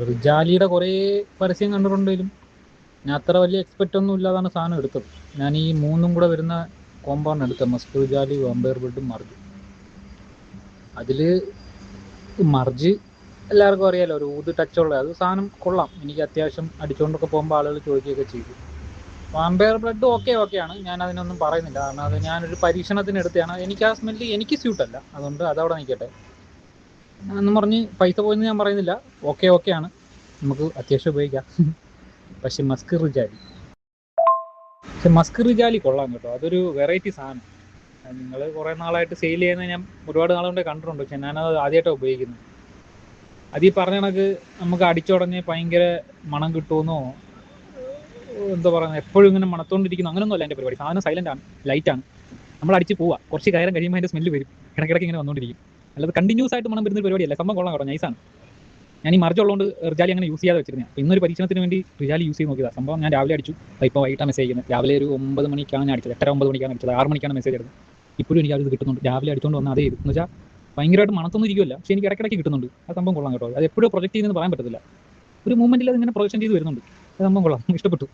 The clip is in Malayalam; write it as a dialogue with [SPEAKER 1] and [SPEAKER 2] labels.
[SPEAKER 1] റിജാലിയുടെ കുറേ പരസ്യം കണ്ടിട്ടുണ്ടെങ്കിലും ഞാൻ അത്ര വലിയ എക്സ്പെക്റ്റ് ഒന്നും ഇല്ലാതാണ് സാധനം എടുത്തത്. ഞാൻ ഈ മൂന്നും കൂടെ വരുന്ന കോമ്പൗണ്ട് എടുത്തത്, മസ്ക് റിജാലി, വാമ്പയർ ബ്ലഡും മർജ്. അതിൽ മർജ് എല്ലാവർക്കും അറിയാലോ, ഒരു ഊത് ടച്ചുള്ള അത് സാധനം കൊള്ളാം. എനിക്ക് അത്യാവശ്യം അടിച്ചുകൊണ്ടൊക്കെ പോകുമ്പോൾ ആളുകൾ ചോദിക്കുകയൊക്കെ ചെയ്തു. വാമ്പയർ ബ്ലഡ് ഓക്കെയാണ്, ഞാൻ അതിനൊന്നും പറയുന്നില്ല. കാരണം അത് ഞാനൊരു പരീക്ഷണത്തിന് എടുത്തതാണ്. എനിക്ക് ആ സ്മെല്ല് എനിക്ക് സ്യൂട്ടല്ല, അതുകൊണ്ട് അതവിടെ നിൽക്കട്ടെ എന്നും പറഞ്ഞ് പൈസ പോയെന്ന് ഞാൻ പറയുന്നില്ല. ഓക്കെയാണ്, നമുക്ക് അത്യാവശ്യം ഉപയോഗിക്കാം. പക്ഷെ മസ്ക് റിജാലി കൊള്ളാം കേട്ടോ. അതൊരു വെറൈറ്റി സാധനം. നിങ്ങൾ കുറേ നാളായിട്ട് സെയിൽ ചെയ്യുന്നത് ഞാൻ ഒരുപാട് നാളുകൊണ്ട് കണ്ടിട്ടുണ്ട്. പക്ഷെ ഞാനത് ആദ്യമായിട്ടാണ് ഉപയോഗിക്കുന്നത്. അത് ഈ പറഞ്ഞ കണക്ക് നമുക്ക് അടിച്ചുടഞ്ഞ് ഭയങ്കര മണം കിട്ടുമെന്നോ എന്താ പറയുന്നത്, എപ്പോഴും ഇങ്ങനെ മണത്തോണ്ടിരിക്കുന്നു അങ്ങനെയൊന്നുമല്ല എൻ്റെ പരിപാടി. സാധനം സൈലൻ്റാണ്, ലൈറ്റാണ്. നമ്മൾ അടിച്ച് പോവാം, കുറച്ച് കയറും കഴിയുമ്പോൾ അതിൻ്റെ സ്മെല്ല് വരും, ഇടയ്ക്കിടയ്ക്ക് ഇങ്ങനെ വന്നുകൊണ്ടിരിക്കും. അല്ലാതെ കണ്ടിന്യൂസ് ആയിട്ട് മണം വരുന്ന പരിപാടിയല്ല. സംഭവം കൊള്ളാം കേട്ടോ, നൈസാണ്. ഞാൻ ഈ മർജ് ഉള്ളതുകൊണ്ട് റിജാലി അങ്ങനെ യൂസ് ചെയ്യാതെ വെച്ചിരുന്നത്. അപ്പോൾ ഇന്നൊരു പരീക്ഷണത്തിന് വേണ്ടി റിജാലി യൂസ് ചെയ്ത് നോക്കിയതാണ്. സംഭവം ഞാൻ രാവിലെ അടിച്ചു, ഇപ്പോൾ വൈകിട്ടാണ് മെസ്സേജ് ചെയ്യുന്നത്. രാവിലെ ഒരു 9 മണിക്കാണ് ഞാൻ അടിച്ചത്, 8:30 9 മണിക്കാണ് അടിച്ചത്. 6 മണിക്കാണ് മെസ്സേജ് എടുത്തത്. ഇപ്പോഴും എനിക്ക് അത് കിട്ടുന്നുണ്ട്. രാവിലെ അടിച്ചുകൊണ്ട് വന്നാൽ അതേ എന്ന് വെച്ചാൽ ഭയങ്കരമായിട്ട് മണത്തൊന്നും ഇരിക്കുമല്ല, പക്ഷേ എനിക്ക് ഇടയ്ക്കിടയ്ക്ക് കിട്ടുന്നുണ്ട്. ആ സംഭവം കൊള്ളാം കേട്ടോ. അത് എപ്പോഴും പ്രൊജക്ട് ചെയ്യുന്നതെന്ന് പറയാൻ പറ്റത്തില്ല, ഒരു മൂവ്മെൻറ്റിൽ അത് ഇങ്ങനെ പ്രൊജക്ഷൻ ചെയ്ത് വരുന്നുണ്ട്. അത് സംഭവം കൊള്ളാം, ഇഷ്ടപ്പെട്ടു.